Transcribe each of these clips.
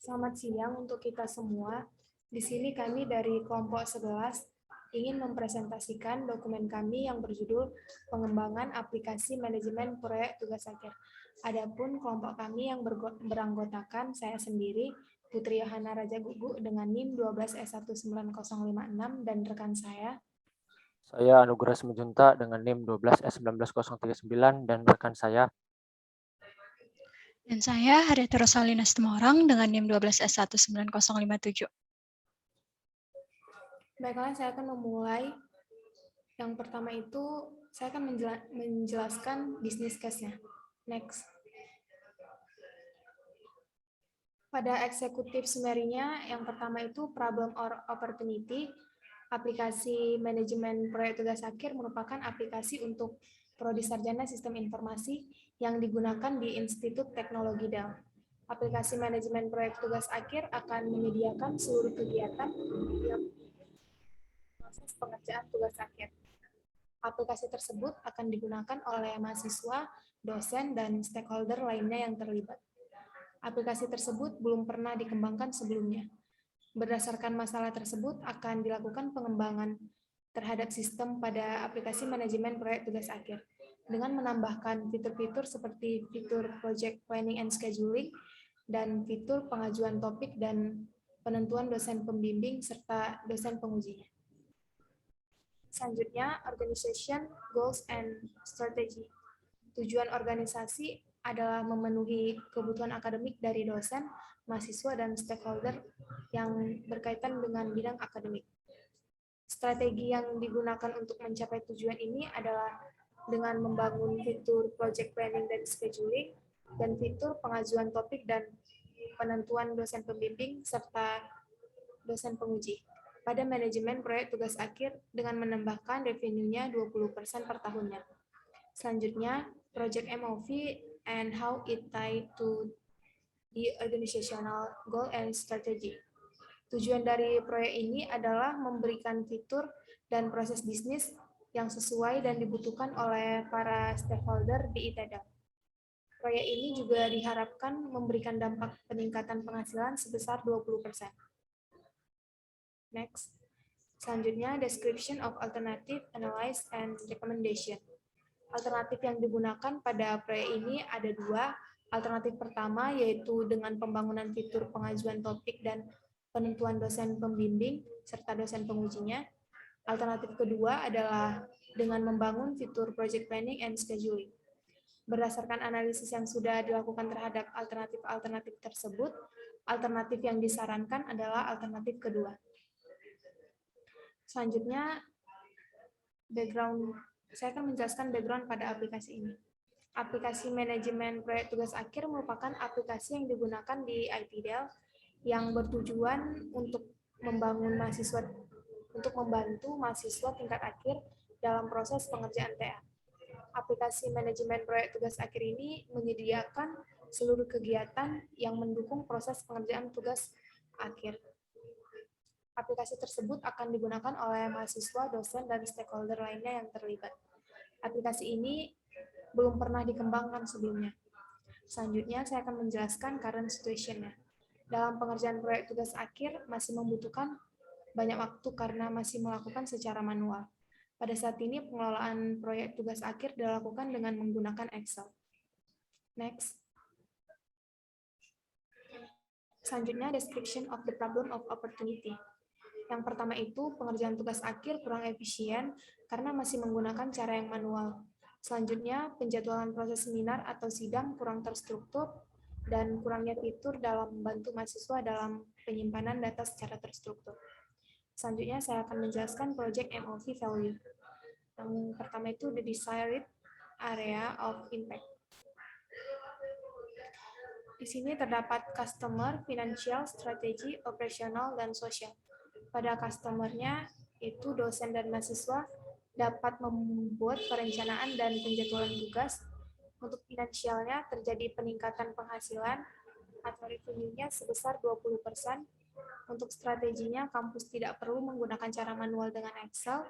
Selamat siang untuk kita semua. Di sini kami dari kelompok 11 ingin mempresentasikan dokumen kami yang berjudul Pengembangan Aplikasi Manajemen Proyek Tugas Akhir. Adapun kelompok kami yang beranggotakan saya sendiri, Putri Yohana Raja Gugu dengan NIM 12S19056 dan rekan Saya Anugerah Simjunta dengan NIM 12S19039 dan rekan saya. Dan saya Haryati Rosalina Situmorang dengan NIM 12S19057. Baiklah, saya akan memulai. Yang pertama itu, saya akan menjelaskan bisnis case-nya. Next. Pada eksekutif summary-nya, yang pertama itu problem or opportunity. Aplikasi manajemen proyek tugas akhir merupakan aplikasi untuk prodi sarjana sistem informasi yang digunakan di Institut Teknologi Dell. Aplikasi manajemen proyek tugas akhir akan menyediakan seluruh kegiatan yang proses pengerjaan tugas akhir. Aplikasi tersebut akan digunakan oleh mahasiswa, dosen, dan stakeholder lainnya yang terlibat. Aplikasi tersebut belum pernah dikembangkan sebelumnya. Berdasarkan masalah tersebut akan dilakukan pengembangan terhadap sistem pada aplikasi manajemen proyek tugas akhir dengan menambahkan fitur-fitur seperti fitur project planning and scheduling dan fitur pengajuan topik dan penentuan dosen pembimbing serta dosen pengujinya. Selanjutnya, organization, goals, and strategy. Tujuan organisasi adalah memenuhi kebutuhan akademik dari dosen, mahasiswa, dan stakeholder yang berkaitan dengan bidang akademik. Strategi yang digunakan untuk mencapai tujuan ini adalah dengan membangun fitur project planning dan scheduling, dan fitur pengajuan topik dan penentuan dosen pembimbing serta dosen penguji pada manajemen proyek tugas akhir dengan menambahkan revenue-nya 20% per tahunnya. Selanjutnya, project MOV and how it tie to the organizational goal and strategy. Tujuan dari proyek ini adalah memberikan fitur dan proses bisnis yang sesuai dan dibutuhkan oleh para stakeholder di ITEDA. Proyek ini juga diharapkan memberikan dampak peningkatan penghasilan sebesar 20%. Next. Selanjutnya, description of alternative, analysis, and recommendation. Alternatif yang digunakan pada proyek ini ada dua. Alternatif pertama yaitu dengan pembangunan fitur pengajuan topik dan penentuan dosen pembimbing serta dosen pengujinya. Alternatif kedua adalah dengan membangun fitur project planning and scheduling. Berdasarkan analisis yang sudah dilakukan terhadap alternatif-alternatif tersebut, alternatif yang disarankan adalah alternatif kedua. Selanjutnya, saya akan menjelaskan background pada aplikasi ini. Aplikasi manajemen proyek tugas akhir merupakan aplikasi yang digunakan di IT Dell yang bertujuan untuk membantu mahasiswa tingkat akhir dalam proses pengerjaan TA. Aplikasi manajemen proyek tugas akhir ini menyediakan seluruh kegiatan yang mendukung proses pengerjaan tugas akhir. Aplikasi tersebut akan digunakan oleh mahasiswa, dosen, dan stakeholder lainnya yang terlibat. Aplikasi ini belum pernah dikembangkan sebelumnya. Selanjutnya, saya akan menjelaskan current situation-nya. Dalam pengerjaan proyek tugas akhir masih membutuhkan banyak waktu karena masih melakukan secara manual. Pada saat ini, pengelolaan proyek tugas akhir dilakukan dengan menggunakan Excel. Next. Selanjutnya, description of the problem of opportunity. Yang pertama itu, pengerjaan tugas akhir kurang efisien karena masih menggunakan cara yang manual. Selanjutnya, penjadwalan proses seminar atau sidang kurang terstruktur dan kurangnya fitur dalam membantu mahasiswa dalam penyimpanan data secara terstruktur. Selanjutnya, saya akan menjelaskan project MOV value. Yang pertama itu the desired area of impact. Di sini terdapat customer, financial, strategi, operasional, dan sosial. Pada customer-nya, itu dosen dan mahasiswa dapat membuat perencanaan dan penjadwalan tugas. Untuk finansialnya, terjadi peningkatan penghasilan atau revenue-nya sebesar 20%. Untuk strateginya, kampus tidak perlu menggunakan cara manual dengan Excel.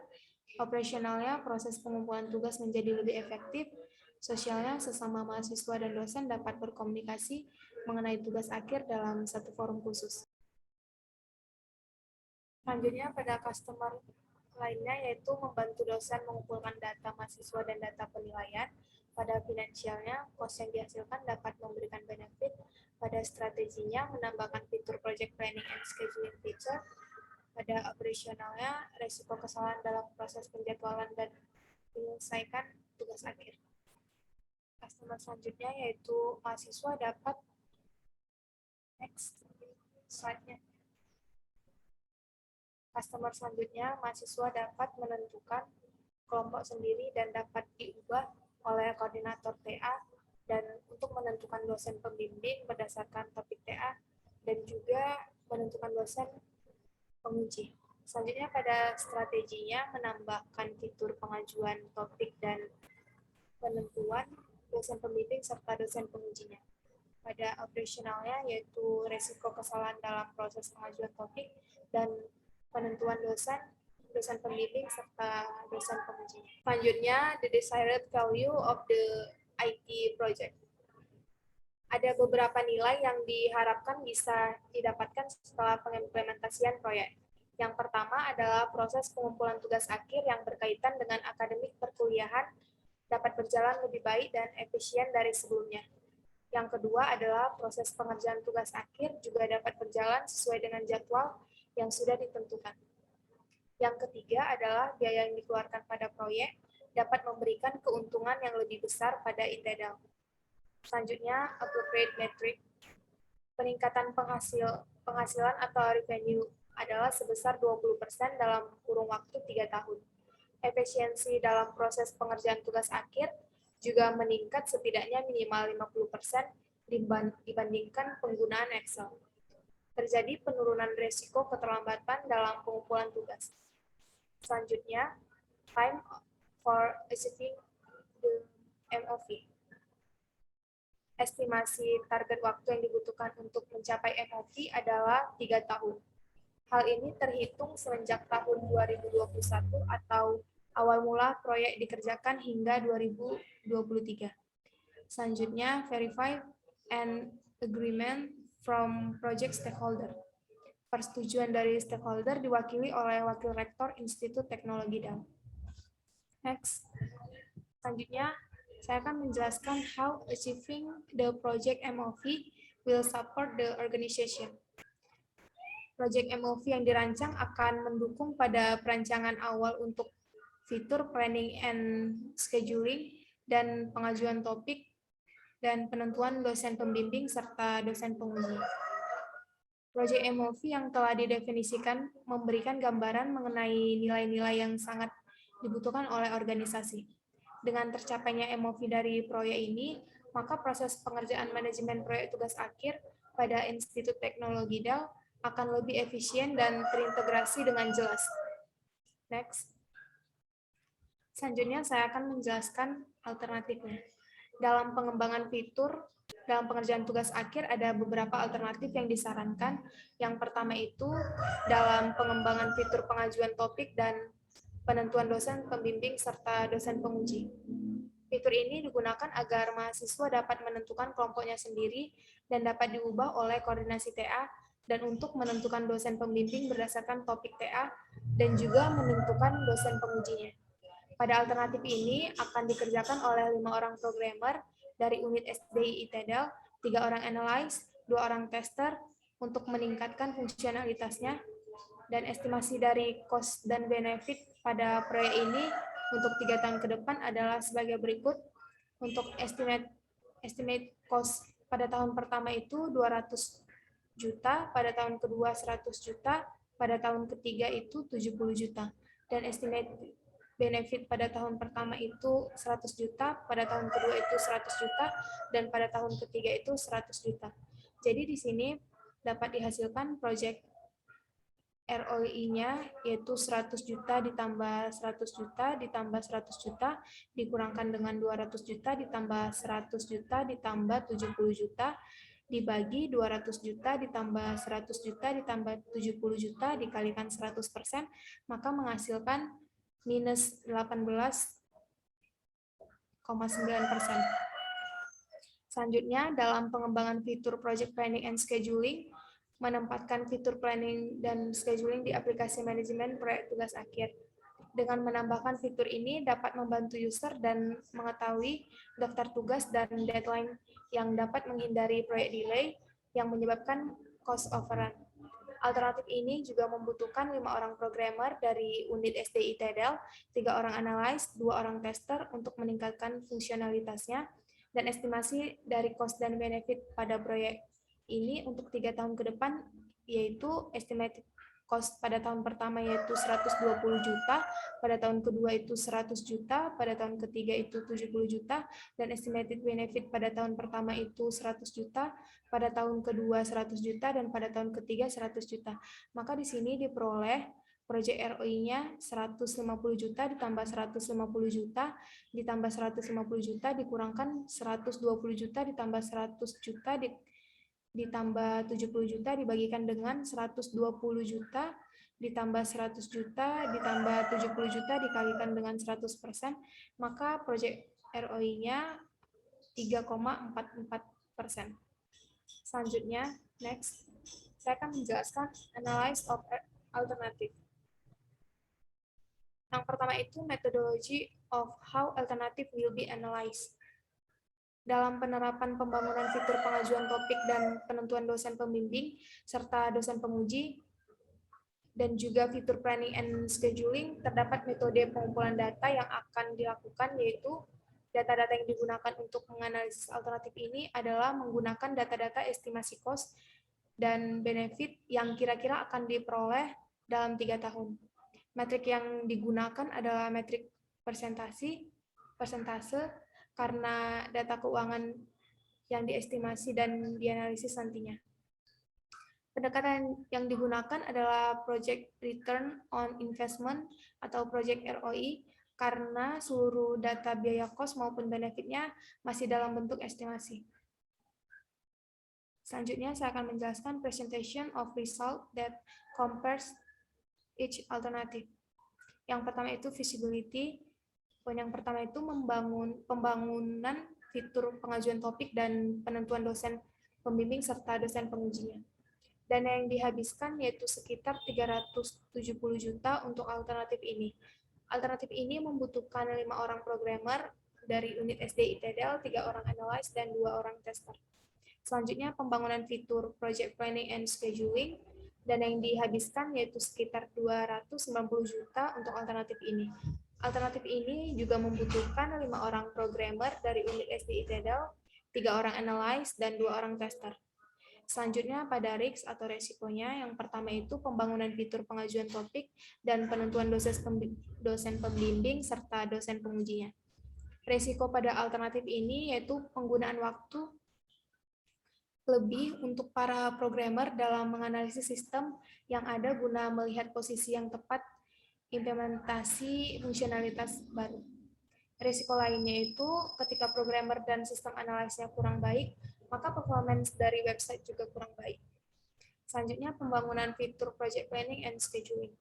Operasionalnya, proses pengumpulan tugas menjadi lebih efektif. Sosialnya, sesama mahasiswa dan dosen dapat berkomunikasi mengenai tugas akhir dalam satu forum khusus. Selanjutnya pada customer lainnya yaitu membantu dosen mengumpulkan data mahasiswa dan data penilaian. Pada finansialnya, cost yang dihasilkan dapat memberikan benefit. Pada strateginya, menambahkan fitur project planning and scheduling feature. Pada operasionalnya, resiko kesalahan dalam proses penjadwalan dan menyelesaikan tugas akhir. Customer selanjutnya yaitu mahasiswa dapat next slide-nya. Customer selanjutnya, mahasiswa dapat menentukan kelompok sendiri dan dapat diubah oleh koordinator TA dan untuk menentukan dosen pembimbing berdasarkan topik TA dan juga menentukan dosen penguji. Selanjutnya pada strateginya menambahkan fitur pengajuan topik dan penentuan dosen pembimbing serta dosen pengujinya. Pada operasionalnya yaitu resiko kesalahan dalam proses pengajuan topik dan penentuan dosen pembimbing serta dosen penguji. Selanjutnya, the desired value of the IT project. Ada beberapa nilai yang diharapkan bisa didapatkan setelah pengimplementasian proyek. Yang pertama adalah proses pengumpulan tugas akhir yang berkaitan dengan akademik perkuliahan dapat berjalan lebih baik dan efisien dari sebelumnya. Yang kedua adalah proses pengerjaan tugas akhir juga dapat berjalan sesuai dengan jadwal yang sudah ditentukan. Yang ketiga adalah biaya yang dikeluarkan pada proyek dapat memberikan keuntungan yang lebih besar pada ITEDAL. Selanjutnya, appropriate metric. Peningkatan penghasilan atau revenue adalah sebesar 20% dalam kurun waktu 3 tahun. Efisiensi dalam proses pengerjaan tugas akhir juga meningkat setidaknya minimal 50% dibandingkan penggunaan Excel. Terjadi penurunan risiko keterlambatan dalam pengumpulan tugas. Selanjutnya, time for achieving the MOV. Estimasi target waktu yang dibutuhkan untuk mencapai MOV adalah 3 tahun. Hal ini terhitung semenjak tahun 2021 atau awal mula proyek dikerjakan hingga 2023. Selanjutnya, verify and agreement from project stakeholder. Persetujuan dari stakeholder diwakili oleh Wakil Rektor Institut Teknologi DAL. Next. Selanjutnya, saya akan menjelaskan how achieving the project MOV will support the organization. Project MOV yang dirancang akan mendukung pada perancangan awal untuk fitur planning and scheduling dan pengajuan topik dan penentuan dosen pembimbing serta dosen penguji. Project MOV yang telah didefinisikan memberikan gambaran mengenai nilai-nilai yang sangat dibutuhkan oleh organisasi. Dengan tercapainya MOV dari proyek ini, maka proses pengerjaan manajemen proyek tugas akhir pada Institut Teknologi DAL akan lebih efisien dan terintegrasi dengan jelas. Next. Selanjutnya saya akan menjelaskan alternatifnya. Dalam pengembangan fitur, dalam pengerjaan tugas akhir ada beberapa alternatif yang disarankan. Yang pertama itu dalam pengembangan fitur pengajuan topik dan penentuan dosen pembimbing serta dosen penguji. Fitur ini digunakan agar mahasiswa dapat menentukan kelompoknya sendiri dan dapat diubah oleh koordinasi TA dan untuk menentukan dosen pembimbing berdasarkan topik TA dan juga menentukan dosen pengujinya. Pada alternatif ini akan dikerjakan oleh 5 orang programmer dari unit SDI ITEDAL, 3 orang analyst, 2 orang tester untuk meningkatkan fungsionalitasnya, dan estimasi dari cost dan benefit pada proyek ini untuk 3 tahun ke depan adalah sebagai berikut. Untuk estimate cost pada tahun pertama itu 200 juta, pada tahun kedua 100 juta, pada tahun ketiga itu 70 juta. Dan estimate benefit pada tahun pertama itu 100 juta, pada tahun kedua itu 100 juta, dan pada tahun ketiga itu 100 juta. Jadi di sini dapat dihasilkan project ROI-nya yaitu 100 juta ditambah 100 juta ditambah 100 juta dikurangkan dengan 200 juta ditambah 100 juta ditambah 70 juta dibagi 200 juta ditambah 100 juta ditambah 70 juta dikalikan 100%, maka menghasilkan minus 18,5 Selanjutnya, dalam pengembangan fitur Project Planning and Scheduling, menempatkan fitur planning dan scheduling di aplikasi manajemen proyek tugas akhir. Dengan menambahkan fitur ini dapat membantu user dan mengetahui daftar tugas dan deadline yang dapat menghindari proyek delay yang menyebabkan cost overrun. Alternatif ini juga membutuhkan 5 orang programmer dari unit SDI TEDEL, 3 orang analis, 2 orang tester untuk meningkatkan fungsionalitasnya, dan estimasi dari cost dan benefit pada proyek ini untuk 3 tahun ke depan, yaitu estimated cost pada tahun pertama yaitu 120 juta, pada tahun kedua itu 100 juta, pada tahun ketiga itu 70 juta, dan estimated benefit pada tahun pertama itu 100 juta, pada tahun kedua 100 juta, dan pada tahun ketiga 100 juta. Maka di sini diperoleh project ROI-nya 150 juta ditambah 150 juta ditambah 150 juta dikurangkan 120 juta ditambah 100 juta ditambah 70 juta dibagikan dengan 120 juta ditambah 100 juta ditambah 70 juta dikalikan dengan 100%, maka project ROI-nya 3,44%. Selanjutnya, next, saya akan menjelaskan analysis of alternative. Yang pertama itu methodology of how alternative will be analyzed. Dalam penerapan pembangunan fitur pengajuan topik dan penentuan dosen pembimbing, serta dosen penguji, dan juga fitur planning and scheduling, terdapat metode pengumpulan data yang akan dilakukan, yaitu data-data yang digunakan untuk menganalisis alternatif ini adalah menggunakan data-data estimasi cost dan benefit yang kira-kira akan diperoleh dalam 3 tahun. Metrik yang digunakan adalah metrik persentase, karena data keuangan yang diestimasi dan dianalisis nantinya. Pendekatan yang digunakan adalah Project Return on Investment atau Project ROI, karena seluruh data biaya cost maupun benefitnya masih dalam bentuk estimasi. Selanjutnya, saya akan menjelaskan presentation of result that compares each alternative. Yang pertama itu feasibility. Poin yang pertama itu pembangunan fitur pengajuan topik dan penentuan dosen pembimbing serta dosen pengujinya. Dana yang dihabiskan yaitu sekitar 370 juta untuk alternatif ini. Alternatif ini membutuhkan 5 orang programmer dari unit SDI TEDEL, 3 orang analis, dan 2 orang tester. Selanjutnya, pembangunan fitur Project Planning and Scheduling. Dana yang dihabiskan yaitu sekitar 290 juta untuk alternatif ini. Alternatif ini juga membutuhkan 5 orang programmer dari unit SDI TEDEL, 3 orang analis, dan 2 orang tester. Selanjutnya pada risk atau resikonya, yang pertama itu pembangunan fitur pengajuan topik dan penentuan dosen pembimbing serta dosen pengujinya. Resiko pada alternatif ini yaitu penggunaan waktu lebih untuk para programmer dalam menganalisis sistem yang ada guna melihat posisi yang tepat implementasi fungsionalitas baru. Risiko lainnya itu ketika programmer dan sistem analisnya kurang baik, maka performance dari website juga kurang baik. Selanjutnya, pembangunan fitur Project Planning and Scheduling.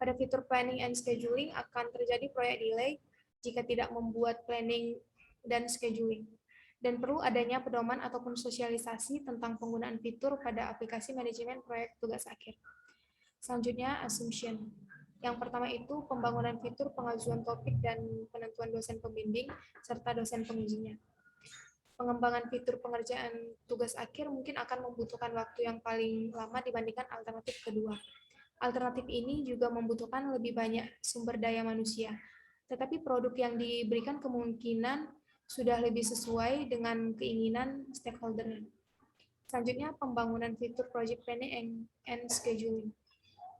Pada fitur Planning and Scheduling akan terjadi proyek delay jika tidak membuat planning dan scheduling. Dan perlu adanya pedoman ataupun sosialisasi tentang penggunaan fitur pada aplikasi manajemen proyek tugas akhir. Selanjutnya, assumption. Yang pertama itu pembangunan fitur pengajuan topik dan penentuan dosen pembimbing serta dosen pengujinya. Pengembangan fitur pengerjaan tugas akhir mungkin akan membutuhkan waktu yang paling lama dibandingkan alternatif kedua. Alternatif ini juga membutuhkan lebih banyak sumber daya manusia, tetapi produk yang diberikan kemungkinan sudah lebih sesuai dengan keinginan stakeholder. Selanjutnya, pembangunan fitur Project Planning and Scheduling.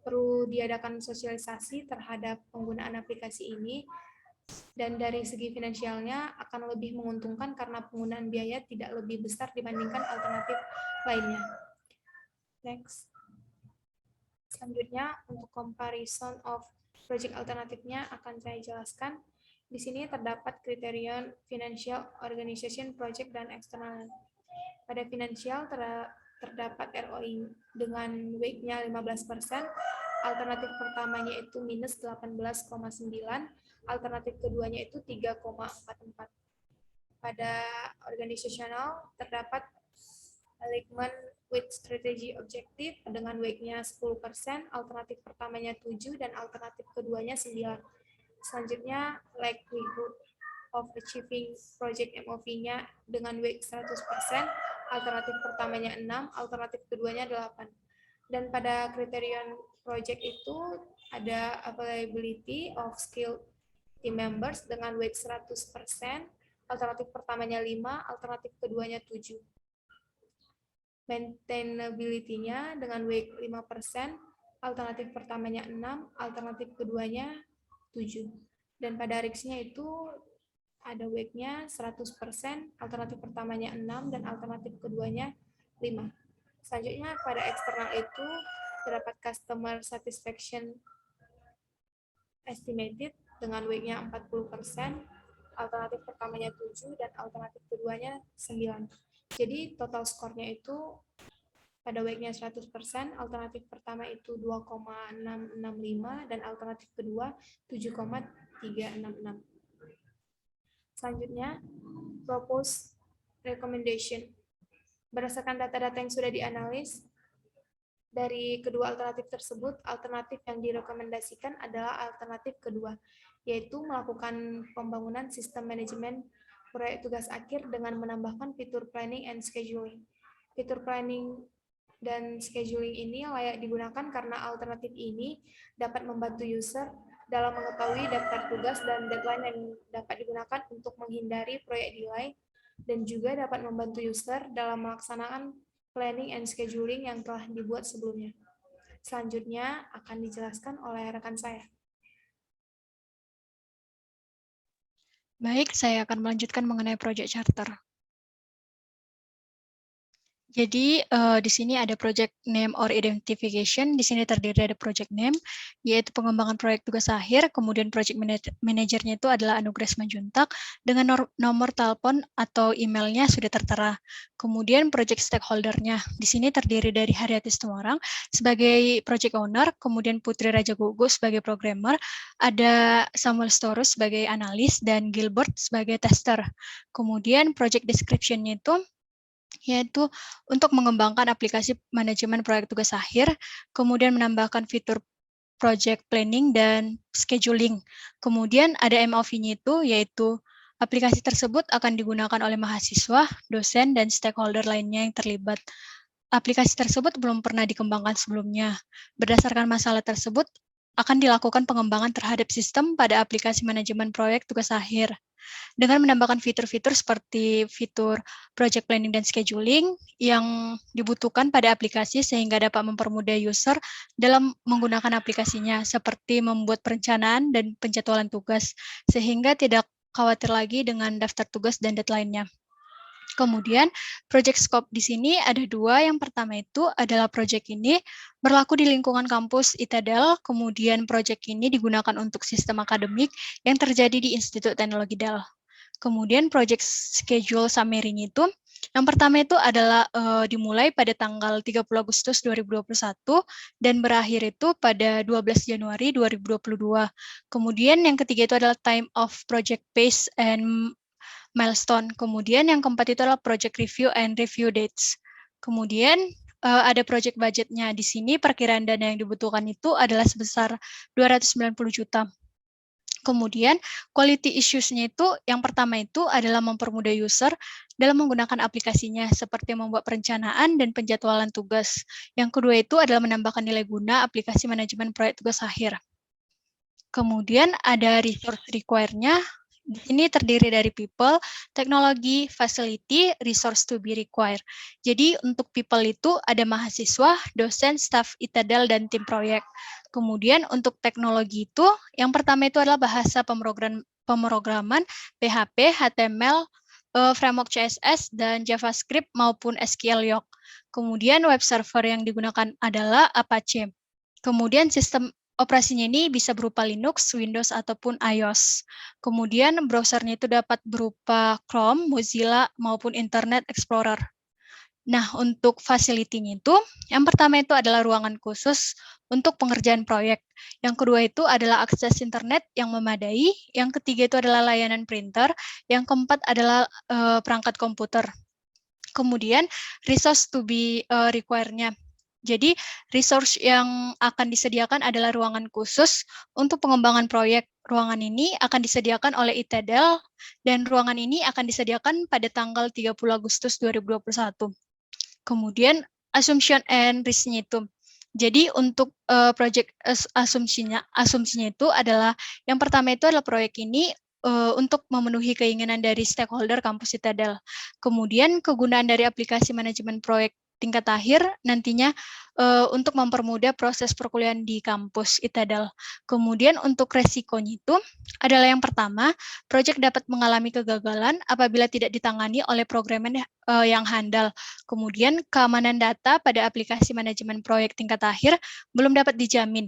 Perlu diadakan sosialisasi terhadap penggunaan aplikasi ini, dan dari segi finansialnya akan lebih menguntungkan karena penggunaan biaya tidak lebih besar dibandingkan alternatif lainnya. Next. Selanjutnya, untuk comparison of project alternatifnya akan saya jelaskan. Di sini terdapat kriteria financial, organization, project, dan eksternal. Pada finansial terdapat ROI dengan weight-nya 15%, alternatif pertamanya itu minus 18,9, alternatif keduanya itu 3,44. Pada organisasional terdapat alignment with strategy objective dengan weight-nya 10%, alternatif pertamanya 7 dan alternatif keduanya 9. Selanjutnya likelihood of achieving project MOV-nya dengan weight 100%, alternatif pertamanya 6, alternatif keduanya 8. Dan pada kriterion project itu ada availability of skilled team members dengan weight 100%, alternatif pertamanya 5, alternatif keduanya 7. Maintainability-nya dengan weight 5%, alternatif pertamanya 6, alternatif keduanya 7. Dan pada risk-nya itu ada weight-nya 100%, alternatif pertamanya 6, dan alternatif keduanya 5. Selanjutnya pada eksternal itu terdapat customer satisfaction estimated dengan weight-nya 40%, alternatif pertamanya 7, dan alternatif keduanya 9. Jadi total skornya itu pada weight-nya 100%, alternatif pertama itu 2,665 dan alternatif kedua 7,366. Selanjutnya, proposed recommendation. Berdasarkan data-data yang sudah dianalis, dari kedua alternatif tersebut, alternatif yang direkomendasikan adalah alternatif kedua, yaitu melakukan pembangunan sistem manajemen proyek tugas akhir dengan menambahkan fitur planning and scheduling. Fitur planning dan scheduling ini layak digunakan karena alternatif ini dapat membantu user dalam mengetahui daftar tugas dan deadline yang dapat digunakan untuk menghindari proyek delay, dan juga dapat membantu user dalam melaksanakan planning and scheduling yang telah dibuat sebelumnya. Selanjutnya akan dijelaskan oleh rekan saya. Baik, saya akan melanjutkan mengenai project charter. Jadi di sini ada project name or identification. Di sini terdiri dari project name, yaitu pengembangan proyek tugas akhir. Kemudian project manajernya itu adalah Anugrah Simanjuntak dengan nomor telepon atau emailnya sudah tertera. Kemudian project stakeholder-nya di sini terdiri dari Haryati Situmorang sebagai project owner, kemudian Putri Raja Gugus sebagai programmer, ada Samuel Storus sebagai analis dan Gilbert sebagai tester. Kemudian project description-nya itu yaitu untuk mengembangkan aplikasi manajemen proyek tugas akhir, kemudian menambahkan fitur project planning dan scheduling. Kemudian ada MOV-nya itu, yaitu aplikasi tersebut akan digunakan oleh mahasiswa, dosen, dan stakeholder lainnya yang terlibat. Aplikasi tersebut belum pernah dikembangkan sebelumnya. Berdasarkan masalah tersebut, akan dilakukan pengembangan terhadap sistem pada aplikasi manajemen proyek tugas akhir. Dengan menambahkan fitur-fitur seperti fitur project planning dan scheduling yang dibutuhkan pada aplikasi sehingga dapat mempermudah user dalam menggunakan aplikasinya, seperti membuat perencanaan dan penjadwalan tugas, sehingga tidak khawatir lagi dengan daftar tugas dan deadline-nya. Kemudian, project scope di sini ada dua. Yang pertama itu adalah project ini berlaku di lingkungan kampus ITDEL, kemudian project ini digunakan untuk sistem akademik yang terjadi di Institut Teknologi DEL. Kemudian project schedule summary-nya itu, yang pertama itu adalah dimulai pada tanggal 30 Agustus 2021 dan berakhir itu pada 12 Januari 2022. Kemudian yang ketiga itu adalah time of project phase and milestone. Kemudian yang keempat itu adalah project review and review dates. Kemudian ada project budgetnya. Di sini perkiraan dana yang dibutuhkan itu adalah sebesar 290 juta. Kemudian quality issues-nya itu yang pertama itu adalah mempermudah user dalam menggunakan aplikasinya seperti membuat perencanaan dan penjadwalan tugas. Yang kedua itu adalah menambahkan nilai guna aplikasi manajemen proyek tugas akhir. Kemudian ada resource require-nya. Di sini terdiri dari people, teknologi, facility, resource to be required. Jadi untuk people itu ada mahasiswa, dosen, staff ITDEL, dan tim proyek. Kemudian untuk teknologi itu, yang pertama itu adalah bahasa pemrograman PHP, HTML, framework CSS, dan JavaScript maupun SQL Yoke. Kemudian web server yang digunakan adalah Apache. Kemudian sistem operasinya ini bisa berupa Linux, Windows, ataupun iOS. Kemudian browsernya itu dapat berupa Chrome, Mozilla, maupun Internet Explorer. Nah, untuk facility-nya itu, yang pertama itu adalah ruangan khusus untuk pengerjaan proyek. Yang kedua itu adalah akses internet yang memadai. Yang ketiga itu adalah layanan printer. Yang keempat adalah perangkat komputer. Kemudian, resource to be require-nya. Jadi, resource yang akan disediakan adalah ruangan khusus untuk pengembangan proyek. Ruangan ini akan disediakan oleh ITDL, dan ruangan ini akan disediakan pada tanggal 30 Agustus 2021. Kemudian assumption and risk-nya itu. Jadi untuk project asumsinya itu adalah yang pertama itu adalah proyek ini untuk memenuhi keinginan dari stakeholder kampus ITDL. Kemudian kegunaan dari aplikasi manajemen proyek tingkat akhir nantinya untuk mempermudah proses perkuliahan di kampus ITDL. Kemudian untuk resikonya itu adalah yang pertama, proyek dapat mengalami kegagalan apabila tidak ditangani oleh programmer yang handal. Kemudian keamanan data pada aplikasi manajemen proyek tingkat akhir belum dapat dijamin.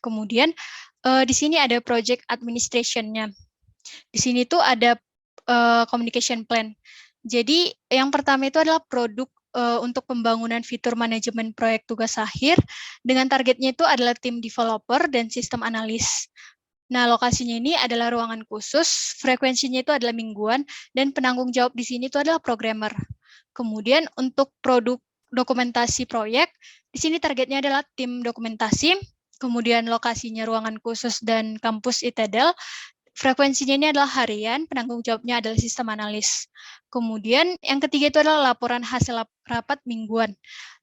Kemudian di sini ada project administration-nya. Di sini tuh ada communication plan. Jadi yang pertama itu adalah produk untuk pembangunan fitur manajemen proyek tugas akhir dengan targetnya itu adalah tim developer dan sistem analis. Nah, lokasinya ini adalah ruangan khusus, frekuensinya itu adalah mingguan, dan penanggung jawab di sini itu adalah programmer. Kemudian untuk produk dokumentasi proyek, di sini targetnya adalah tim dokumentasi, kemudian lokasinya ruangan khusus dan kampus ITDL, frekuensinya ini adalah harian, penanggung jawabnya adalah sistem analis. Kemudian yang ketiga itu adalah laporan hasil rapat mingguan.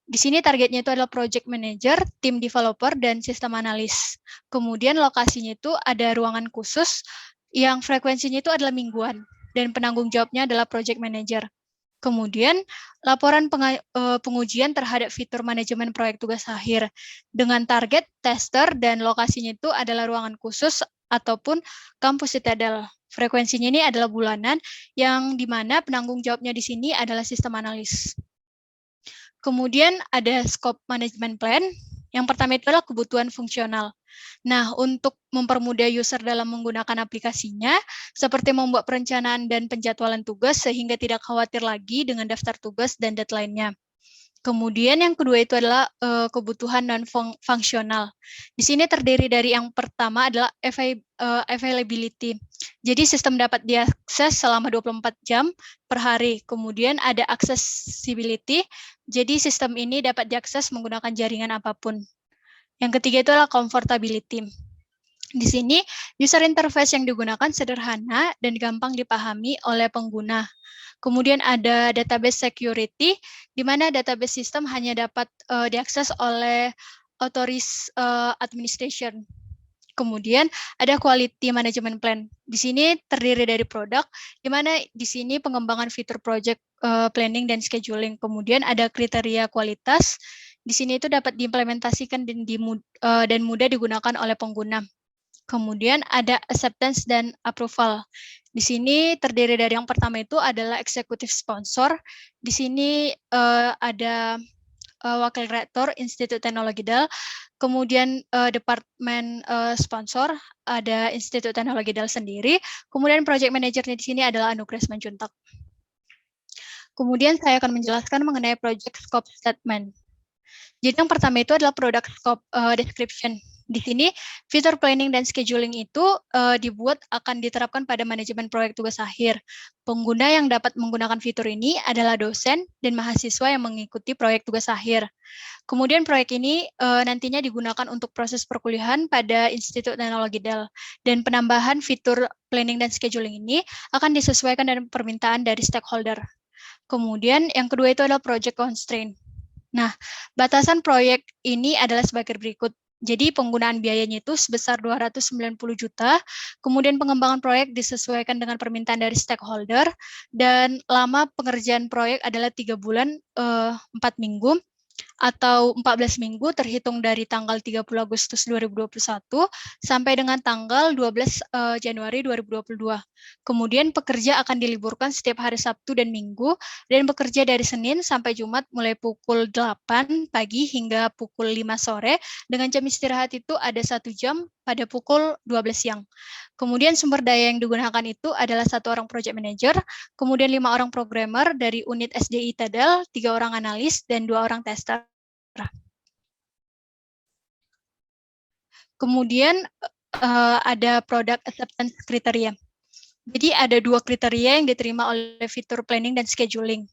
Di sini targetnya itu adalah project manager, tim developer, dan sistem analis. Kemudian lokasinya itu ada ruangan khusus yang frekuensinya itu adalah mingguan, dan penanggung jawabnya adalah project manager. Kemudian laporan pengujian terhadap fitur manajemen proyek tugas akhir dengan target tester dan lokasinya itu adalah ruangan khusus ataupun kampus ITDL. Frekuensinya ini adalah bulanan yang dimana penanggung jawabnya di sini adalah sistem analis. Kemudian ada scope management plan. Yang pertama itu adalah kebutuhan fungsional. Nah, untuk mempermudah user dalam menggunakan aplikasinya, seperti membuat perencanaan dan penjadwalan tugas sehingga tidak khawatir lagi dengan daftar tugas dan deadline-nya. Kemudian yang kedua itu adalah kebutuhan non-fungsional. Di sini terdiri dari yang pertama adalah availability. Jadi sistem dapat diakses selama 24 jam per hari. Kemudian ada accessibility. Jadi sistem ini dapat diakses menggunakan jaringan apapun. Yang ketiga itu adalah comfortability. Di sini user interface yang digunakan sederhana dan gampang dipahami oleh pengguna. Kemudian ada database security, di mana database system hanya dapat diakses oleh authorized administration. Kemudian ada quality management plan. Di sini terdiri dari produk, di mana di sini pengembangan fitur project planning dan scheduling. Kemudian ada kriteria kualitas. Di sini itu dapat diimplementasikan dan mudah digunakan oleh pengguna. Kemudian ada acceptance dan approval. Di sini terdiri dari yang pertama itu adalah executive sponsor. Di sini ada wakil rektor Institut Teknologi DAL, kemudian departemen sponsor ada Institut Teknologi DAL sendiri, kemudian project manajernya di sini adalah Anugerah Simanjuntak. Kemudian saya akan menjelaskan mengenai project scope statement. Jadi yang pertama itu adalah product scope description. Di sini fitur planning dan scheduling itu dibuat akan diterapkan pada manajemen proyek tugas akhir. Pengguna yang dapat menggunakan fitur ini adalah dosen dan mahasiswa yang mengikuti proyek tugas akhir. Kemudian proyek ini nantinya digunakan untuk proses perkuliahan pada Institut Teknologi DAL. Dan penambahan fitur planning dan scheduling ini akan disesuaikan dengan permintaan dari stakeholder. Kemudian yang kedua itu adalah project constraint. Nah, batasan proyek ini adalah sebagai berikut. Jadi penggunaan biayanya itu sebesar 290 juta, kemudian pengembangan proyek disesuaikan dengan permintaan dari stakeholder, dan lama pengerjaan proyek adalah 3 bulan 4 minggu. atau 14 minggu terhitung dari tanggal 30 Agustus 2021 sampai dengan tanggal 12 Januari 2022. Kemudian pekerja akan diliburkan setiap hari Sabtu dan Minggu dan bekerja dari Senin sampai Jumat mulai pukul 8 pagi hingga pukul 5 sore dengan jam istirahat itu ada 1 jam pada pukul 12 siang. Kemudian sumber daya yang digunakan itu adalah 1 orang project manager, kemudian 5 orang programmer dari unit SDI Tadal, 3 orang analis, dan 2 orang tester. Kemudian ada product acceptance criteria. Jadi ada 2 kriteria yang diterima oleh fitur planning dan scheduling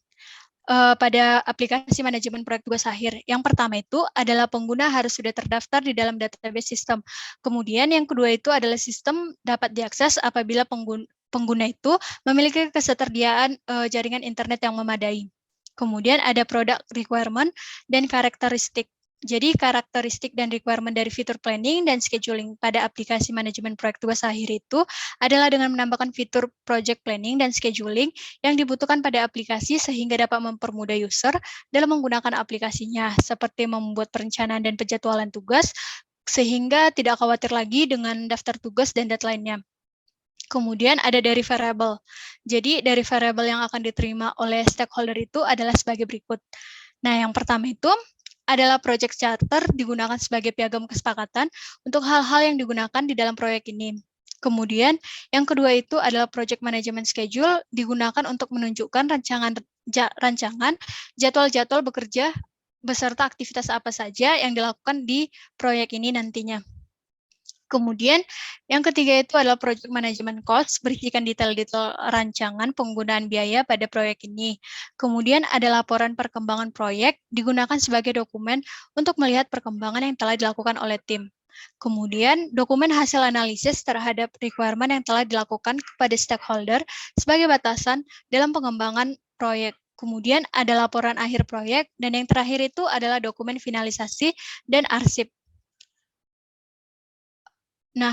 pada aplikasi manajemen proyek tugas akhir. Yang pertama itu adalah pengguna harus sudah terdaftar di dalam database sistem. Kemudian yang kedua itu adalah sistem dapat diakses apabila pengguna itu memiliki ketersediaan jaringan internet yang memadai. Kemudian ada product requirement dan karakteristik. Jadi karakteristik dan requirement dari fitur planning dan scheduling pada aplikasi manajemen proyek tugas akhir itu adalah dengan menambahkan fitur project planning dan scheduling yang dibutuhkan pada aplikasi sehingga dapat mempermudah user dalam menggunakan aplikasinya, seperti membuat perencanaan dan penjadwalan tugas, sehingga tidak khawatir lagi dengan daftar tugas dan deadline-nya. Kemudian ada dari variable. Jadi dari variable yang akan diterima oleh stakeholder itu adalah sebagai berikut. Nah, yang pertama itu adalah project charter digunakan sebagai piagam kesepakatan untuk hal-hal yang digunakan di dalam proyek ini. Kemudian yang kedua itu adalah project management schedule digunakan untuk menunjukkan rancangan jadwal-jadwal bekerja beserta aktivitas apa saja yang dilakukan di proyek ini nantinya. Kemudian yang ketiga itu adalah project management cost, berisikan detail-detail rancangan penggunaan biaya pada proyek ini. Kemudian ada laporan perkembangan proyek, digunakan sebagai dokumen untuk melihat perkembangan yang telah dilakukan oleh tim. Kemudian dokumen hasil analisis terhadap requirement yang telah dilakukan kepada stakeholder sebagai batasan dalam pengembangan proyek. Kemudian ada laporan akhir proyek, dan yang terakhir itu adalah dokumen finalisasi dan arsip. Nah,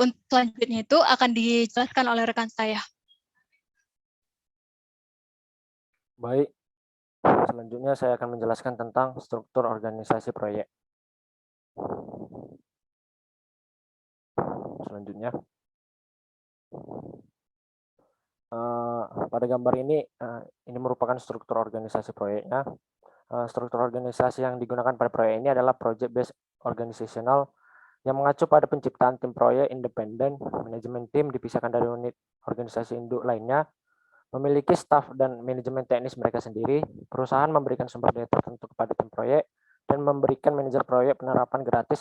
untuk selanjutnya itu akan dijelaskan oleh rekan saya. Baik, selanjutnya saya akan menjelaskan tentang struktur organisasi proyek. Selanjutnya, pada gambar ini merupakan struktur organisasi proyeknya. Struktur organisasi yang digunakan pada proyek ini adalah project based organizational yang mengacu pada penciptaan tim proyek independen. Manajemen tim dipisahkan dari unit organisasi induk lainnya, memiliki staf dan manajemen teknis mereka sendiri. Perusahaan memberikan sumber daya tertentu kepada tim proyek dan memberikan manajer proyek penerapan gratis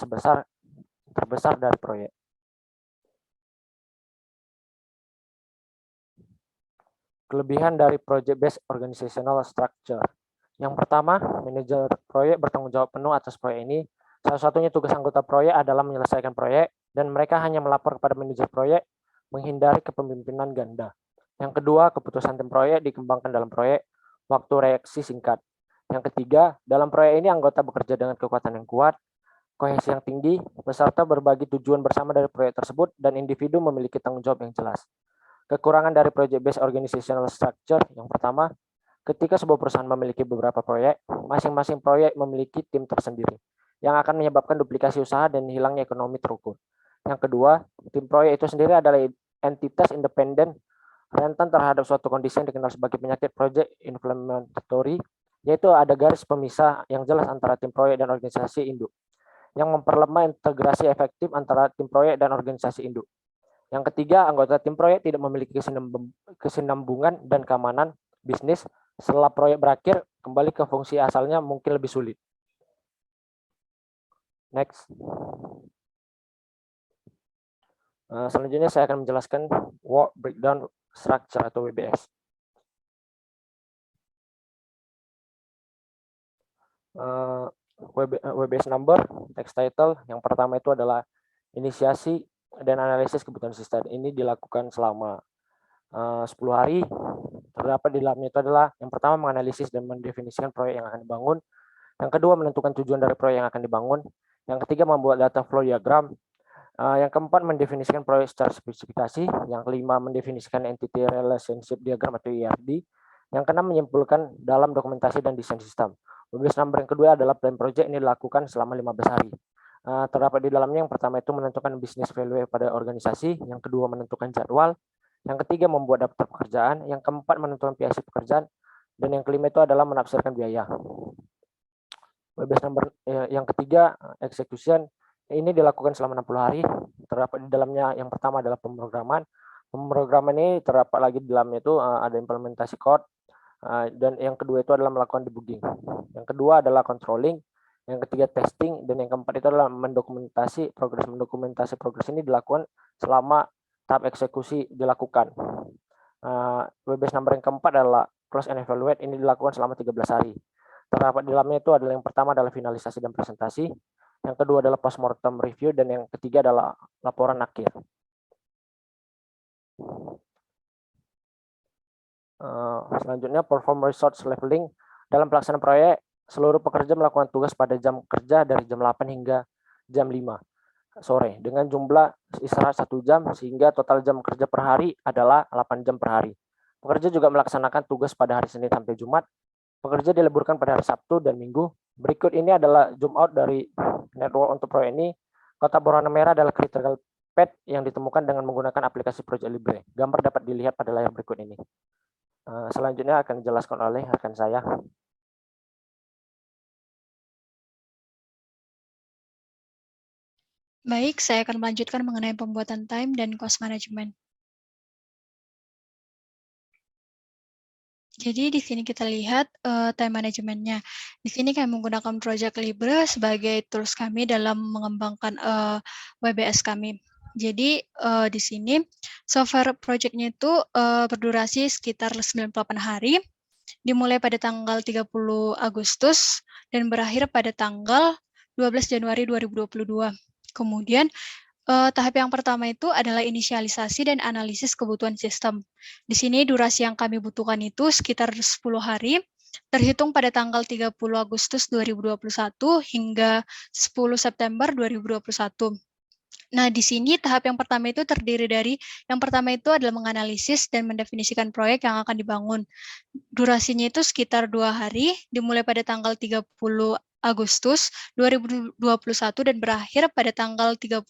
terbesar dari proyek. Kelebihan dari project based organizational structure. Yang pertama, manajer proyek bertanggung jawab penuh atas proyek ini. Salah-satunya tugas anggota proyek adalah menyelesaikan proyek, dan mereka hanya melapor kepada manajer proyek, menghindari kepemimpinan ganda. Yang kedua, keputusan tim proyek dikembangkan dalam proyek, waktu reaksi singkat. Yang ketiga, dalam proyek ini anggota bekerja dengan kekuatan yang kuat, kohesi yang tinggi, beserta berbagi tujuan bersama dari proyek tersebut, dan individu memiliki tanggung jawab yang jelas. Kekurangan dari project based organizational structure, yang pertama, ketika sebuah perusahaan memiliki beberapa proyek, masing-masing proyek memiliki tim tersendiri, yang akan menyebabkan duplikasi usaha dan hilangnya ekonomi terukur. Yang kedua, tim proyek itu sendiri adalah entitas independen, rentan terhadap suatu kondisi yang dikenal sebagai penyakit project inflammatory, yaitu ada garis pemisah yang jelas antara tim proyek dan organisasi induk, yang memperlemah integrasi efektif antara tim proyek dan organisasi induk. Yang ketiga, anggota tim proyek tidak memiliki kesinambungan dan keamanan bisnis. Setelah proyek berakhir, kembali ke fungsi asalnya mungkin lebih sulit. Next. Selanjutnya saya akan menjelaskan Work Breakdown Structure atau WBS. WBS number, text title, yang pertama itu adalah inisiasi dan analisis kebutuhan sistem. Ini dilakukan selama 10 hari. Terdapat di dalamnya itu adalah yang pertama menganalisis dan mendefinisikan proyek yang akan dibangun. Yang kedua menentukan tujuan dari proyek yang akan dibangun. Yang ketiga membuat data flow diagram. Yang keempat mendefinisikan proyek secara spesifikasi. Yang kelima mendefinisikan entity relationship diagram atau ERD. Yang keenam, menyimpulkan dalam dokumentasi dan desain sistem. WBS number yang kedua adalah plan project, ini dilakukan selama 15 hari. Terdapat di dalamnya yang pertama itu menentukan bisnis value pada organisasi, yang kedua menentukan jadwal, yang ketiga membuat daftar pekerjaan, yang keempat menentukan PIC pekerjaan, dan yang kelima itu adalah menafsirkan biaya. WBS number yang ketiga, execution, ini dilakukan selama 60 hari. Terdapat di dalamnya yang pertama adalah pemrograman. Pemrograman ini terdapat lagi di dalamnya itu ada implementasi code, dan yang kedua itu adalah melakukan debugging. Yang kedua adalah controlling, yang ketiga testing, dan yang keempat itu adalah mendokumentasi progres. Mendokumentasi progres ini dilakukan selama tahap eksekusi dilakukan. WBS number yang keempat adalah close and evaluate, ini dilakukan selama 13 hari. Terdapat di dalamnya itu adalah yang pertama adalah finalisasi dan presentasi, yang kedua adalah postmortem review, dan yang ketiga adalah laporan akhir. Selanjutnya perform resource leveling. Dalam pelaksanaan proyek, seluruh pekerja melakukan tugas pada jam kerja dari jam 8 hingga jam 5 sore dengan jumlah istirahat 1 jam, sehingga total jam kerja per hari adalah 8 jam per hari. Pekerja juga melaksanakan tugas pada hari Senin sampai Jumat. Pekerja diliburkan pada hari Sabtu dan Minggu. Berikut ini adalah zoom out dari network untuk proyek ini. Kotak berwarna merah adalah critical path yang ditemukan dengan menggunakan aplikasi Project Libre. Gambar dapat dilihat pada layar berikut ini. Selanjutnya akan dijelaskan oleh rekan saya. Baik, saya akan melanjutkan mengenai pembuatan time dan cost management. Jadi di sini kita lihat time manajemennya. Di sini kami menggunakan Project Libre sebagai tools kami dalam mengembangkan WBS kami. Jadi di sini software project-nya itu berdurasi sekitar 98 hari, dimulai pada tanggal 30 Agustus dan berakhir pada tanggal 12 Januari 2022. Kemudian tahap yang pertama itu adalah inisialisasi dan analisis kebutuhan sistem. Di sini durasi yang kami butuhkan itu sekitar 10 hari, terhitung pada tanggal 30 Agustus 2021 hingga 10 September 2021. Nah, di sini tahap yang pertama itu terdiri dari, yang pertama itu adalah menganalisis dan mendefinisikan proyek yang akan dibangun. Durasinya itu sekitar 2 hari, dimulai pada tanggal 30 Agustus 2021 dan berakhir pada tanggal 31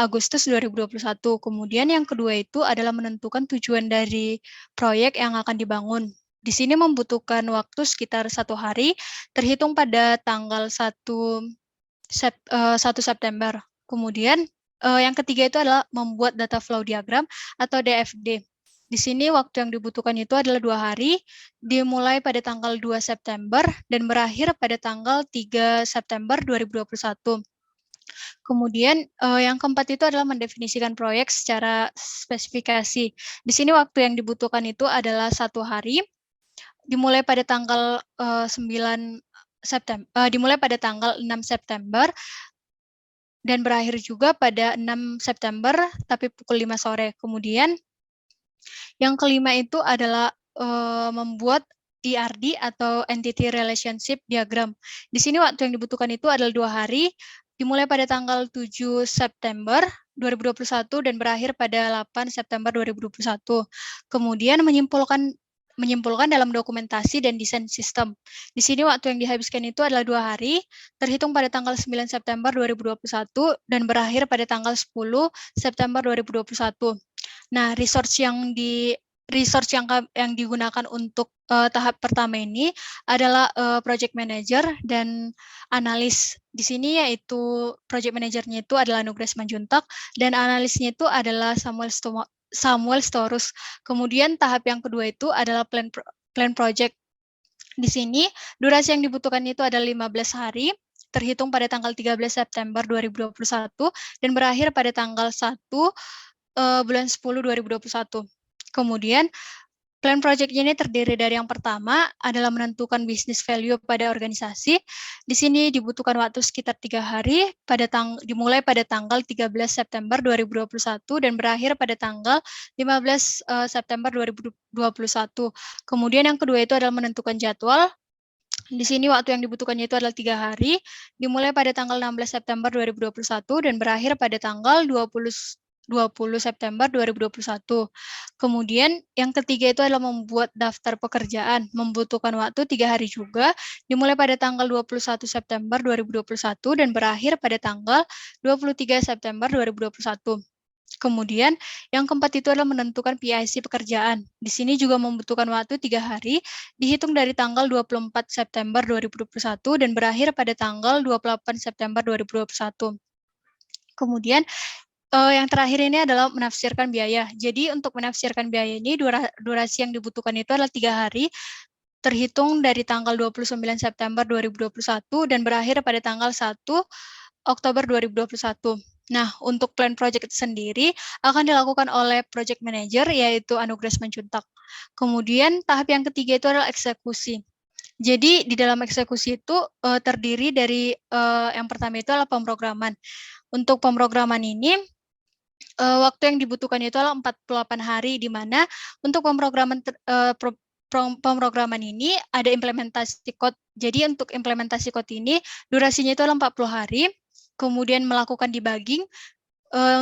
Agustus 2021. Kemudian yang kedua itu adalah menentukan tujuan dari proyek yang akan dibangun. Di sini membutuhkan waktu sekitar 1 hari, terhitung pada tanggal 1 September. Kemudian yang ketiga itu adalah membuat data flow diagram atau DFD. Di sini waktu yang dibutuhkan itu adalah 2 hari, dimulai pada tanggal 2 September dan berakhir pada tanggal 3 September 2021. Kemudian yang keempat itu adalah mendefinisikan proyek secara spesifikasi. Di sini waktu yang dibutuhkan itu adalah 1 hari, dimulai pada tanggal 6 September dan berakhir juga pada 6 September tapi pukul 5 sore. Kemudian yang kelima itu adalah membuat ERD atau Entity Relationship Diagram. Di sini waktu yang dibutuhkan itu adalah 2 hari, dimulai pada tanggal 7 September 2021 dan berakhir pada 8 September 2021. Kemudian menyimpulkan dalam dokumentasi dan desain sistem. Di sini waktu yang dihabiskan itu adalah 2 hari, terhitung pada tanggal 9 September 2021 dan berakhir pada tanggal 10 September 2021. Nah, resource yang digunakan untuk tahap pertama ini adalah project manager dan analis. Di sini yaitu project manajernya itu adalah Nugres Manjuntak dan analisnya itu adalah Samuel Storus. Kemudian tahap yang kedua itu adalah plan project. Di sini durasi yang dibutuhkan itu adalah 15 hari, terhitung pada tanggal 13 September 2021 dan berakhir pada tanggal 1 bulan 10 2021. Kemudian plan project ini terdiri dari yang pertama adalah menentukan business value pada organisasi. Di sini dibutuhkan waktu sekitar 3 hari, dimulai pada tanggal 13 September 2021 dan berakhir pada tanggal 15 September 2021. Kemudian yang kedua itu adalah menentukan jadwal. Di sini waktu yang dibutuhkannya itu adalah 3 hari, dimulai pada tanggal 16 September 2021 dan berakhir pada tanggal 20 20 September 2021. Kemudian yang ketiga itu adalah membuat daftar pekerjaan, membutuhkan waktu 3 hari juga, dimulai pada tanggal 21 September 2021 dan berakhir pada tanggal 23 September 2021. Kemudian yang keempat itu adalah menentukan PIC pekerjaan. Di sini juga membutuhkan waktu 3 hari, dihitung dari tanggal 24 September 2021 dan berakhir pada tanggal 28 September 2021. Kemudian yang terakhir ini adalah menafsirkan biaya. Jadi untuk menafsirkan biaya ini durasi yang dibutuhkan itu adalah 3 hari, terhitung dari tanggal 29 September 2021 dan berakhir pada tanggal 1 Oktober 2021. Nah, untuk plan project itu sendiri akan dilakukan oleh project manager, yaitu Anugrah Simanjuntak. Kemudian tahap yang ketiga itu adalah eksekusi. Jadi di dalam eksekusi itu terdiri dari yang pertama itu adalah pemrograman. Untuk pemrograman ini waktu yang dibutuhkan itu adalah 48 hari, di mana untuk pemrograman ini ada implementasi code. Jadi untuk implementasi code ini durasinya itu adalah 40 hari. Kemudian melakukan debugging.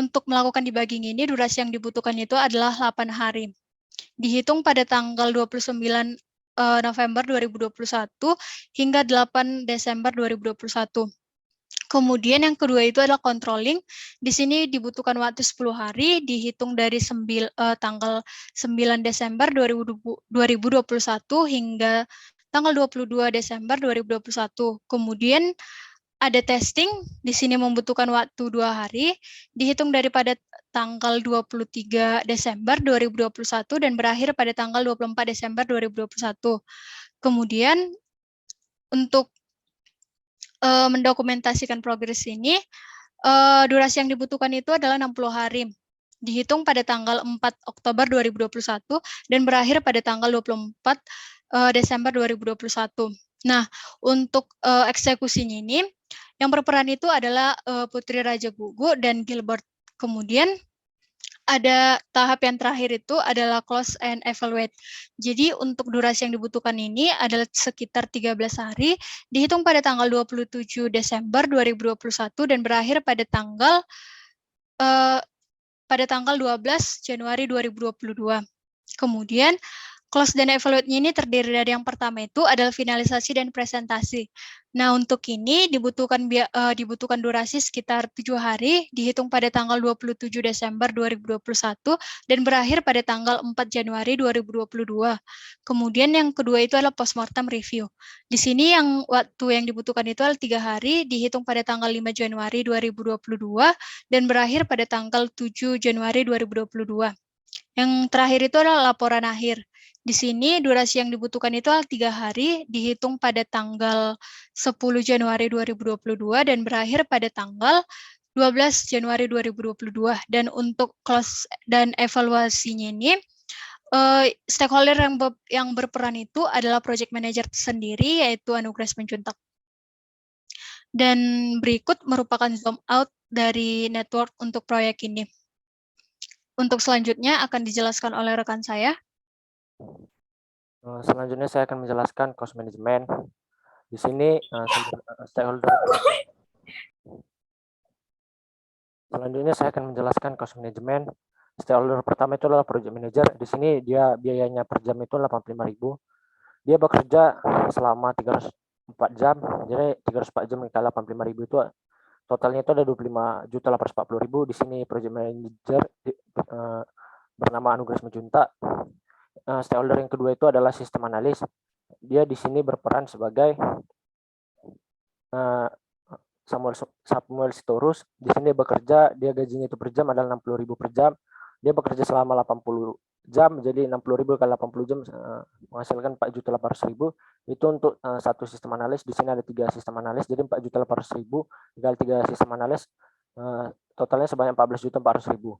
Untuk melakukan debugging ini durasi yang dibutuhkan itu adalah 8 hari. Dihitung pada tanggal 29 November 2021 hingga 8 Desember 2021. Kemudian yang kedua itu adalah controlling. Di sini dibutuhkan waktu 10 hari, dihitung dari tanggal 9 Desember 2021 hingga tanggal 22 Desember 2021. Kemudian ada testing, di sini membutuhkan waktu 2 hari, dihitung daripada tanggal 23 Desember 2021 dan berakhir pada tanggal 24 Desember 2021. Kemudian untuk mendokumentasikan progres ini, durasi yang dibutuhkan itu adalah 60 hari. Dihitung pada tanggal 4 Oktober 2021 dan berakhir pada tanggal 24 Desember 2021. Nah, untuk eksekusinya ini, yang berperan itu adalah Putri Raja Gugu dan Gilbert. Kemudian ada tahap yang terakhir itu adalah close and evaluate. Jadi untuk durasi yang dibutuhkan ini adalah sekitar 13 hari, dihitung pada tanggal 27 Desember 2021 dan berakhir pada tanggal 12 Januari 2022. Kemudian close dan evaluate-nya ini terdiri dari yang pertama itu adalah finalisasi dan presentasi. Nah, untuk ini dibutuhkan durasi sekitar 7 hari, dihitung pada tanggal 27 Desember 2021 dan berakhir pada tanggal 4 Januari 2022. Kemudian yang kedua itu adalah postmortem review. Di sini yang waktu yang dibutuhkan itu adalah 3 hari, dihitung pada tanggal 5 Januari 2022 dan berakhir pada tanggal 7 Januari 2022. Yang terakhir itu adalah laporan akhir. Di sini durasi yang dibutuhkan itu adalah 3 hari, dihitung pada tanggal 10 Januari 2022 dan berakhir pada tanggal 12 Januari 2022. Dan untuk close dan evaluasinya ini, stakeholder yang berperan itu adalah project manager sendiri, yaitu Anugrah Simanjuntak. Dan berikut merupakan zoom out dari network untuk proyek ini. Untuk selanjutnya akan dijelaskan oleh rekan saya. Selanjutnya saya akan menjelaskan cost management. Di sini stakeholder. Selanjutnya saya akan menjelaskan cost management. Stakeholder pertama itu adalah project manager. Di sini dia biayanya per jam itu 85.000. Dia bekerja selama 304 jam. Jadi 304 jam kali 85.000 itu totalnya itu ada 25.840.000. Di sini project manager bernama Anugrah Simanjuntak. Stakeholder yang kedua itu adalah sistem analis. Dia di sini berperan sebagai Samuel Sitorus. Di sini bekerja, dia gajinya itu per jam adalah 60.000 per jam. Dia bekerja selama 80 jam, jadi 60.000 kali 80 jam menghasilkan 4.800.000. Itu untuk satu sistem analis. Di sini ada 3 sistem analis, jadi 4.800.000 dikali 3 sistem analis, totalnya sebanyak 14.400.000.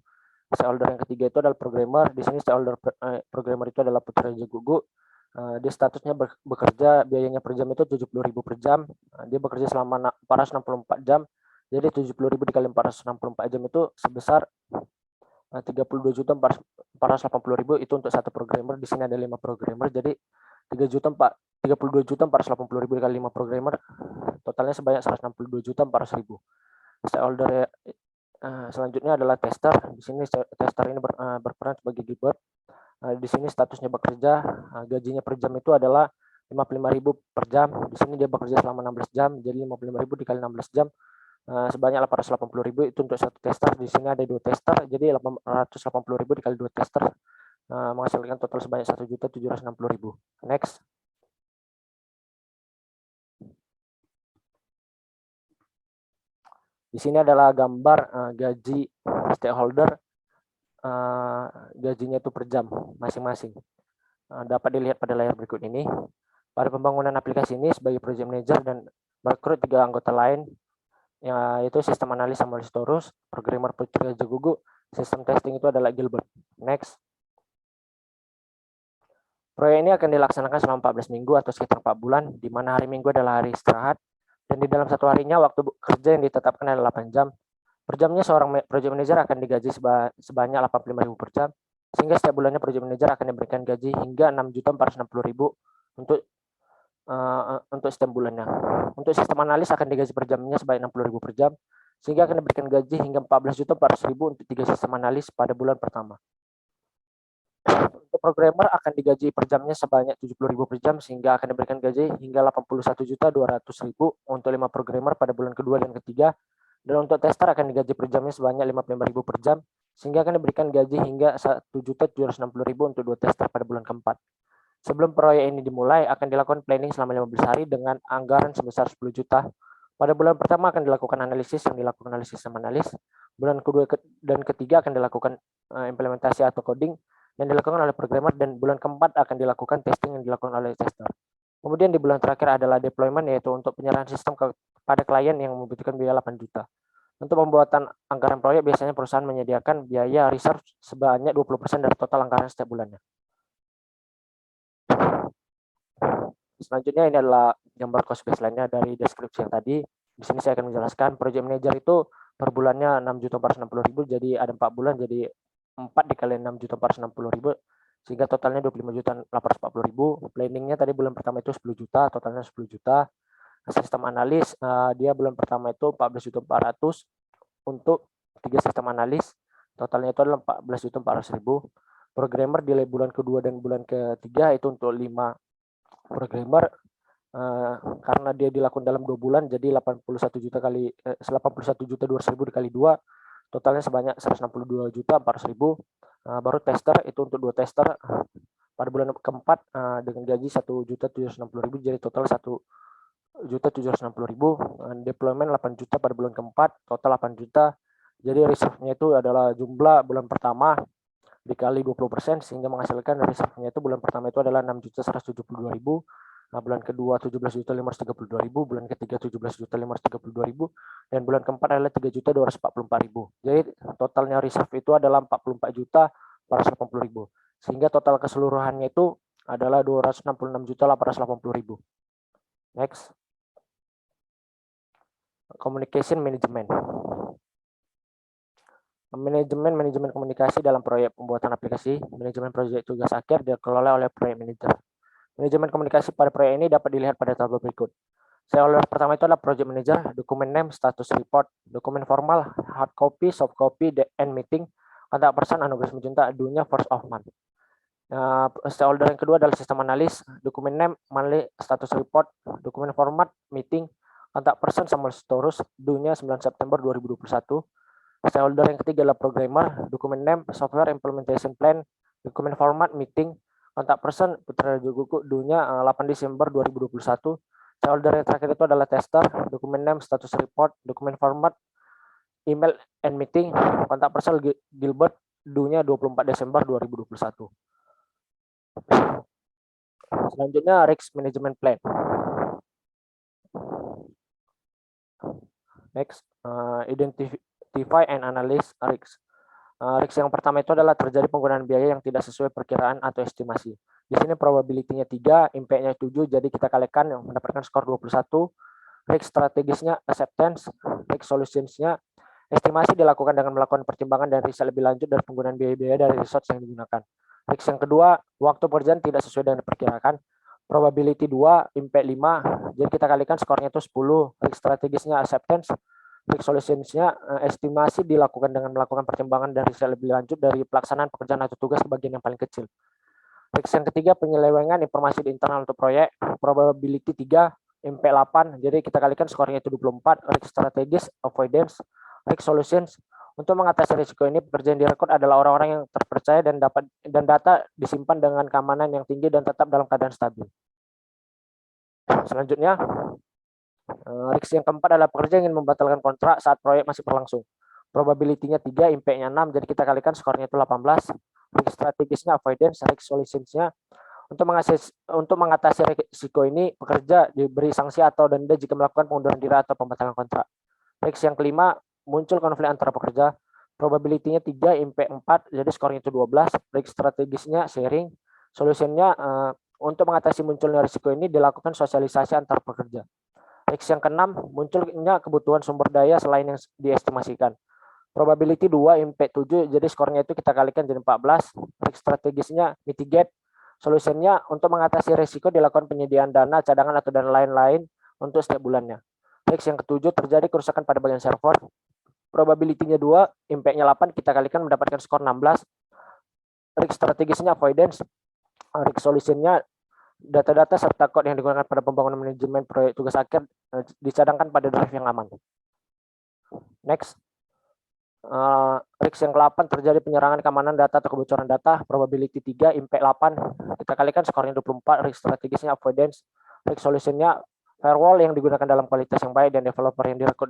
Stakeholder yang ketiga itu adalah programmer. Di sini stakeholder programmer itu adalah Putri Raja Gugu. Dia statusnya bekerja, biayanya per jam itu 70.000 per jam. Dia bekerja selama 464 jam. Jadi 70.000 dikali 464 jam itu sebesar 32.480.000. Itu untuk satu programmer. Di sini ada 5 programmer. Jadi 32.480.000 dikali 5 programmer, totalnya sebanyak 162.400.000. Stakeholder Selanjutnya adalah tester. Di sini tester ini berperan sebagai Gilbert. Di sini statusnya bekerja, gajinya per jam itu adalah 55.000 per jam. Di sini dia bekerja selama 16 jam, jadi 55.000 dikali 16 jam sebanyak 880.000 itu untuk satu tester. Di sini ada 2 tester, jadi 880.000 dikali 2 tester menghasilkan total sebanyak 1.760.000. Next. Di sini adalah gambar gaji stakeholder, gajinya itu per jam masing-masing. Dapat dilihat pada layar berikut ini. Pada pembangunan aplikasi ini sebagai project manager dan merekrut 3 anggota lain, yaitu sistem analis Samuel Sitorus, programmer Putri Jagugu, sistem testing itu adalah Gilbert. Next. Proyek ini akan dilaksanakan selama 14 minggu atau sekitar 4 bulan, di mana hari Minggu adalah hari istirahat, dan di dalam satu harinya waktu kerja yang ditetapkan adalah 8 jam. Per jamnya seorang project manager akan digaji sebanyak 85.000 per jam, sehingga setiap bulannya project manager akan diberikan gaji hingga 6.460.000 untuk setiap bulannya. Untuk sistem analis akan digaji per jamnya sebanyak 60.000 per jam, sehingga akan diberikan gaji hingga 14.400.000 untuk 3 sistem analis pada bulan pertama. Untuk programmer akan digaji per jamnya sebanyak 70.000 per jam, sehingga akan diberikan gaji hingga 81.200.000 untuk 5 programmer pada bulan kedua dan ketiga. Dan untuk tester akan digaji per jamnya sebanyak 55.000 per jam, sehingga akan diberikan gaji hingga 1.760.000 untuk 2 tester pada bulan keempat. Sebelum proyek ini dimulai, akan dilakukan planning selama 15 hari dengan anggaran sebesar 10 juta. Pada bulan pertama akan dilakukan analisis yang dilakukan oleh sistem analis. Bulan kedua dan ketiga akan dilakukan implementasi atau coding yang dilakukan oleh programmer, dan bulan keempat akan dilakukan testing yang dilakukan oleh tester. Kemudian di bulan terakhir adalah deployment, yaitu untuk penyerahan sistem kepada klien yang membutuhkan biaya 8 juta. Untuk pembuatan anggaran proyek, biasanya perusahaan menyediakan biaya reserve sebanyak 20% dari total anggaran setiap bulannya. Selanjutnya ini adalah gambar cost baseline-nya dari deskripsi yang tadi. Di sini saya akan menjelaskan project manager itu per bulannya 6.460.000, jadi ada 4 bulan, jadi 4 dikali 6.460.000, sehingga totalnya 25.840.000. Planningnya tadi bulan pertama itu 10 juta, totalnya 10 juta. Sistem analis dia bulan pertama itu 14.400 untuk 3 sistem analis, totalnya itu adalah 14.400.000. Programmer di bulan kedua dan bulan ketiga itu untuk 5 programmer, karena dia dilakukan dalam 2 bulan, jadi 81.200.000 dikali 2, totalnya sebanyak 162.400.000. Baru tester itu untuk 2 tester pada bulan keempat dengan gaji 1.760.000, jadi total 1.760.000. Deployment 8 juta pada bulan keempat, total 8 juta. Jadi reserve-nya itu adalah jumlah bulan pertama dikali 20%, sehingga menghasilkan reserve-nya itu bulan pertama itu adalah 6.172.000, bulan kedua 17.532.000, bulan ketiga 17.532.000, dan bulan keempat adalah 3.244.000. Jadi totalnya reserve itu adalah 44.480.000, sehingga total keseluruhannya itu adalah 266.880.000. Next. Communication management. Manajemen komunikasi dalam proyek pembuatan aplikasi. Manajemen proyek tugas akhir dikelola oleh proyek manager. Manajemen komunikasi pada proyek ini dapat dilihat pada tabel berikut. Stakeholder pertama itu adalah project manager, dokumen name, status report, dokumen formal, hard copy, soft copy, and meeting, kontak person, anugerah mencinta, dunia first of month. Stakeholder yang kedua adalah sistem analis, dokumen name, monthly, status report, dokumen format, meeting, kontak person, Samuel Sitorus, dunia 9 September 2021. Stakeholder yang ketiga adalah programmer, dokumen name, software implementation plan, dokumen format, meeting, kontak person, Putra Jagugu, dunia 8 Desember 2021. Stakeholder yang terakhir itu adalah tester, dokumen name, status report, dokumen format, email and meeting, kontak person Gilbert, dunia 24 Desember 2021. Selanjutnya risk management plan. Next, identify and analyze risks. Risks yang pertama itu adalah terjadi penggunaan biaya yang tidak sesuai perkiraan atau estimasi. Di sini probability-nya 3, impact-nya 7, jadi kita kalikan yang mendapatkan skor 21. Risk strategisnya acceptance, risk solutions-nya estimasi dilakukan dengan melakukan pertimbangan dan riset lebih lanjut dari penggunaan biaya-biaya dari resource yang digunakan. Risk yang kedua, waktu pekerjaan tidak sesuai dengan perkiraan. Probability 2, impact 5, jadi kita kalikan skornya itu 10. Risk strategisnya acceptance, Risk solutions-nya estimasi dilakukan dengan melakukan pertimbangan dan riset lebih lanjut dari pelaksanaan pekerjaan atau tugas ke bagian yang paling kecil. Risk yang ketiga, penyelewengan informasi di internal untuk proyek. Probability 3, MP 8. Jadi kita kalikan skornya itu 24. Risk strategis, avoidance, risk solutions. Untuk mengatasi risiko ini, pekerja yang direkod adalah orang-orang yang terpercaya dan data disimpan dengan keamanan yang tinggi dan tetap dalam keadaan stabil. Selanjutnya, risk yang keempat adalah pekerja yang ingin membatalkan kontrak saat proyek masih berlangsung. Probability-nya 3, impact-nya 6, jadi kita kalikan skornya itu 18. Risk strategisnya avoidance, risk solutions-nya untuk mengatasi risiko ini, pekerja diberi sanksi atau denda jika melakukan pengunduran diri atau pembatalan kontrak. Risk yang kelima, muncul konflik antara pekerja. Probability-nya 3, impact 4, jadi skornya itu 12. Risk strategisnya sharing, solusinya untuk mengatasi munculnya risiko ini dilakukan sosialisasi antar pekerja. Risk yang keenam, munculnya kebutuhan sumber daya selain yang diestimasikan. Probability 2, impact 7, jadi skornya itu kita kalikan jadi 14. Risk strategisnya mitigate, solusinya untuk mengatasi risiko dilakukan penyediaan dana, cadangan atau dana lain-lain untuk setiap bulannya. Risk yang ketujuh, terjadi kerusakan pada bagian server. Probability-nya 2, impact-nya 8, kita kalikan mendapatkan skor 16. Risk strategisnya avoidance, risk solution-nya data-data serta kode yang digunakan pada pembangunan manajemen proyek tugas akhir dicadangkan pada drive yang aman. Next. Risk yang ke-8, terjadi penyerangan keamanan data atau kebocoran data. Probability 3, impact 8, kita kalikan skornya 24. Risk strategisnya avoidance, risk solution-nya firewall yang digunakan dalam kualitas yang baik dan developer yang direkod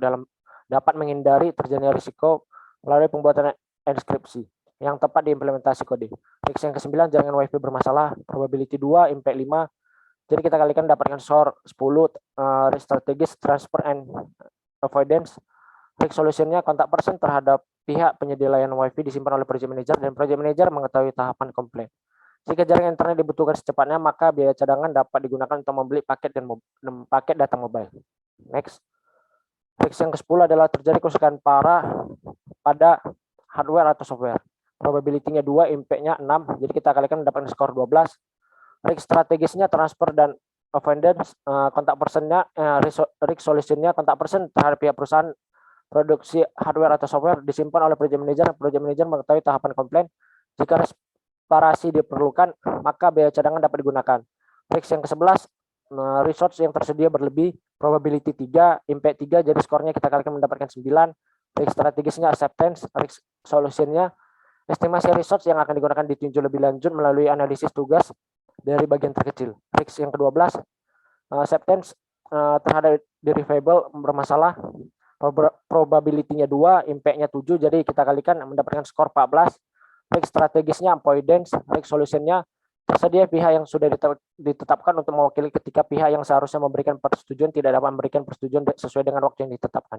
dapat menghindari terjadinya risiko melalui pembuatan enkripsi yang tepat di implementasi kode. Risk yang ke-9, jaringan WiFi bermasalah. Probability 2, impact 5, jadi kita kalikan dapatkan skor 10. Risk strategis, transfer and avoidance, risk solution-nya kontak person terhadap pihak penyedia layanan WiFi disimpan oleh project manager dan project manager mengetahui tahapan komplain. Jika jaringan internet dibutuhkan secepatnya, maka biaya cadangan dapat digunakan untuk membeli paket dan paket data mobile. Next. Risk yang ke-10 adalah terjadi kerusakan parah pada hardware atau software. Probability-nya 2, impact-nya 6, jadi kita kalikan mendapatkan skor 12. Risk strategisnya transfer dan avoidance, kontak person-nya, risk solution-nya kontak person terhadap pihak perusahaan produksi hardware atau software disimpan oleh project manager. Project manager mengetahui tahapan komplain. Jika reparasi diperlukan, maka biaya cadangan dapat digunakan. Risk yang ke-11, resource yang tersedia berlebih. Probability 3, impact 3, jadi skornya kita kalikan mendapatkan 9. Risk strategisnya acceptance, risk solution-nya estimasi resource yang akan digunakan ditinjau lebih lanjut melalui analisis tugas dari bagian terkecil. Risk yang ke-12, acceptance terhadap deliverable bermasalah. Probability-nya 2, impact-nya 7, jadi kita kalikan mendapatkan skor 14. Risk strategisnya avoidance, risk solution-nya tersedia pihak yang sudah ditetapkan untuk mewakili ketika pihak yang seharusnya memberikan persetujuan tidak dapat memberikan persetujuan sesuai dengan waktu yang ditetapkan.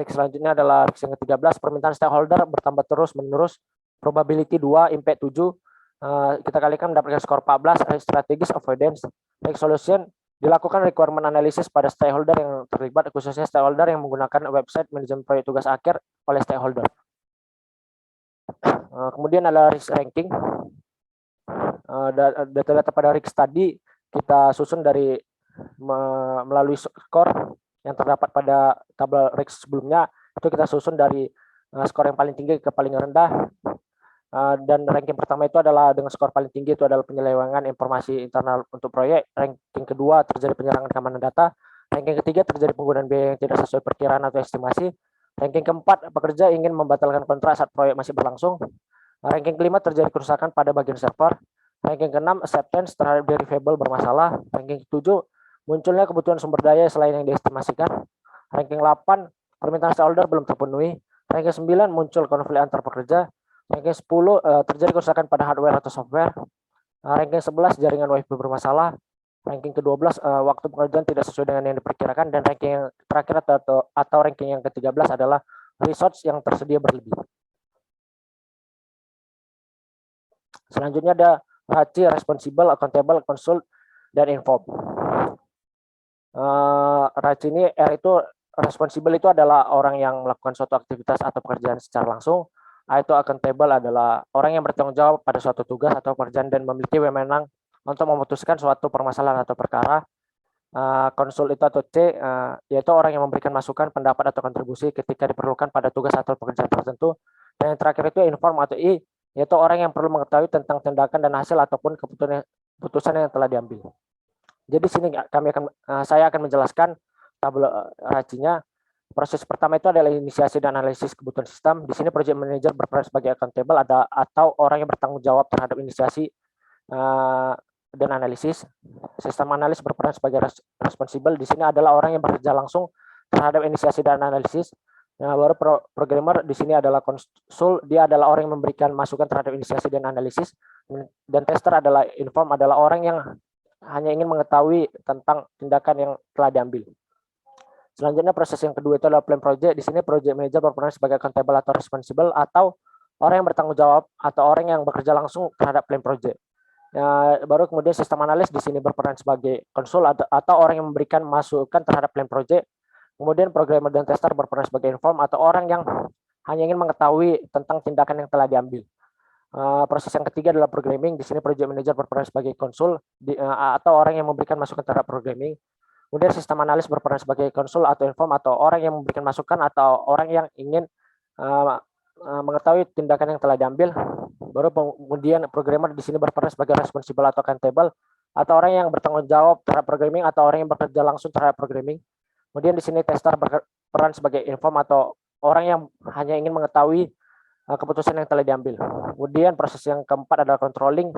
Risk selanjutnya adalah risk yang ke-13, permintaan stakeholder bertambah terus-menerus. Probability 2, impact 7, kita kalikan mendapatkan skor 14. Risk strategis avoidance, risk solution dilakukan requirement analysis pada stakeholder yang terlibat, khususnya stakeholder yang menggunakan website manajemen proyek tugas akhir oleh stakeholder. Kemudian ada risk ranking. Data-data pada risk tadi kita susun dari melalui skor yang terdapat pada tabel risk sebelumnya. Itu kita susun dari skor yang paling tinggi ke paling rendah. Dan ranking pertama itu adalah dengan skor paling tinggi itu adalah penyelewengan informasi internal untuk proyek. Ranking kedua terjadi penyerangan keamanan data. Ranking ketiga terjadi penggunaan biaya yang tidak sesuai perkiraan atau estimasi. Ranking keempat, pekerja ingin membatalkan kontrak saat proyek masih berlangsung. Ranking kelima terjadi kerusakan pada bagian server. Ranking keenam, acceptance terhadap deliverable bermasalah. Ranking ketujuh, munculnya kebutuhan sumber daya selain yang diestimasikan. Ranking 8, permintaan stakeholder belum terpenuhi. Ranking 9, muncul konflik antar pekerja. Ranking 10, terjadi kerusakan pada hardware atau software. Ranking 11, jaringan WiFi bermasalah. Ranking ke-12, waktu pekerjaan tidak sesuai dengan yang diperkirakan. Dan ranking yang terakhir atau ranking yang ke-13 adalah resource yang tersedia berlebih. Selanjutnya ada RACI, responsible, accountable, consult, dan inform. RACI ini, R itu responsible itu adalah orang yang melakukan suatu aktivitas atau pekerjaan secara langsung. A itu accountable adalah orang yang bertanggung jawab pada suatu tugas atau pekerjaan dan memiliki wewenang untuk memutuskan suatu permasalahan atau perkara. Konsul itu atau C, yaitu orang yang memberikan masukan, pendapat, atau kontribusi ketika diperlukan pada tugas atau pekerjaan tertentu. Dan yang terakhir itu inform atau I, yaitu orang yang perlu mengetahui tentang tindakan dan hasil ataupun keputusan yang telah diambil. Jadi sini saya akan menjelaskan tabel racinya. Proses pertama itu adalah inisiasi dan analisis kebutuhan sistem. Di sini project manager berperan sebagai accountable atau orang yang bertanggung jawab terhadap inisiasi dan analisis. Sistem analis berperan sebagai responsible. Di sini adalah orang yang bekerja langsung terhadap inisiasi dan analisis. Nah, baru programmer di sini adalah konsul, dia adalah orang yang memberikan masukan terhadap inisiasi dan analisis. Dan tester adalah inform, adalah orang yang hanya ingin mengetahui tentang tindakan yang telah diambil. Selanjutnya proses yang kedua itu adalah plan project. Di sini project manager berperan sebagai accountable atau responsible atau orang yang bertanggung jawab atau orang yang bekerja langsung terhadap plan project. Baru kemudian sistem analis di sini berperan sebagai konsul atau orang yang memberikan masukan terhadap plan project. Kemudian programmer dan tester berperan sebagai inform atau orang yang hanya ingin mengetahui tentang tindakan yang telah diambil. Proses yang ketiga adalah programming. Di sini project manager berperan sebagai konsul atau orang yang memberikan masukan terhadap programming. Kemudian sistem analis berperan sebagai konsul atau inform atau orang yang memberikan masukan atau orang yang ingin mengetahui tindakan yang telah diambil. Baru kemudian programmer di sini berperan sebagai responsible atau accountable atau orang yang bertanggung jawab terhadap programming atau orang yang bekerja langsung terhadap programming. Kemudian di sini tester berperan sebagai inform atau orang yang hanya ingin mengetahui keputusan yang telah diambil. Kemudian proses yang keempat adalah controlling.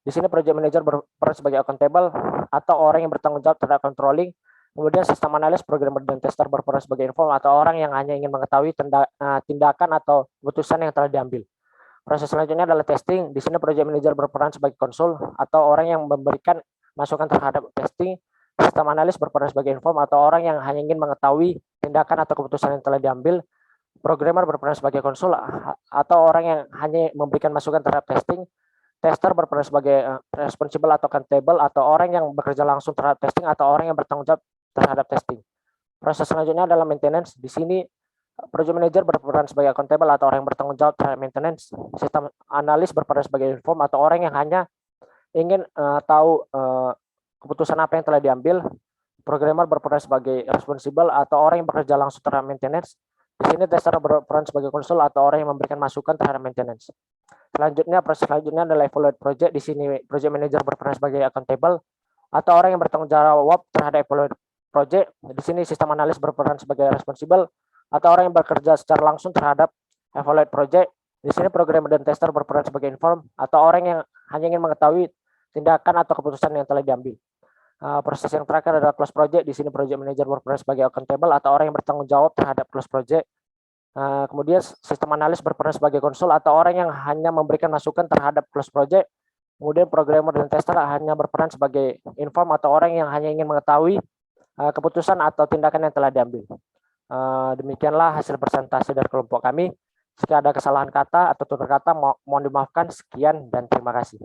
Di sini project manager berperan sebagai accountable atau orang yang bertanggung jawab terhadap controlling. Kemudian sistem analis, programmer, dan tester berperan sebagai inform atau orang yang hanya ingin mengetahui tindakan atau keputusan yang telah diambil. Proses selanjutnya adalah testing. Di sini project manager berperan sebagai konsul atau orang yang memberikan masukan terhadap testing. Sistem analis berperan sebagai inform atau orang yang hanya ingin mengetahui tindakan atau keputusan yang telah diambil. Programmer berperan sebagai konsul atau orang yang hanya memberikan masukan terhadap testing. Tester berperan sebagai responsible atau accountable atau orang yang bekerja langsung terhadap testing atau orang yang bertanggung jawab terhadap testing. Proses selanjutnya adalah maintenance. Di sini project manager berperan sebagai accountable atau orang yang bertanggung jawab terhadap maintenance. Sistem analis berperan sebagai inform atau orang yang hanya ingin tahu keputusan apa yang telah diambil. Programmer berperan sebagai responsible atau orang yang bekerja langsung terhadap maintenance. Di sini tester berperan sebagai konsul atau orang yang memberikan masukan terhadap maintenance. Selanjutnya, proses selanjutnya adalah evaluate project. Di sini project manager berperan sebagai accountable atau orang yang bertanggung jawab terhadap evaluate project. Di sini sistem analis berperan sebagai responsible atau orang yang bekerja secara langsung terhadap evaluate project. Di sini programmer dan tester berperan sebagai inform atau orang yang hanya ingin mengetahui tindakan atau keputusan yang telah diambil. Proses yang terakhir adalah close project. Di sini project manager berperan sebagai accountable atau orang yang bertanggung jawab terhadap close project. Kemudian sistem analis berperan sebagai konsul atau orang yang hanya memberikan masukan terhadap close project. Kemudian programmer dan tester hanya berperan sebagai inform atau orang yang hanya ingin mengetahui keputusan atau tindakan yang telah diambil. Demikianlah hasil presentasi dari kelompok kami. Jika ada kesalahan kata atau tutur kata mohon dimaafkan. Sekian dan terima kasih.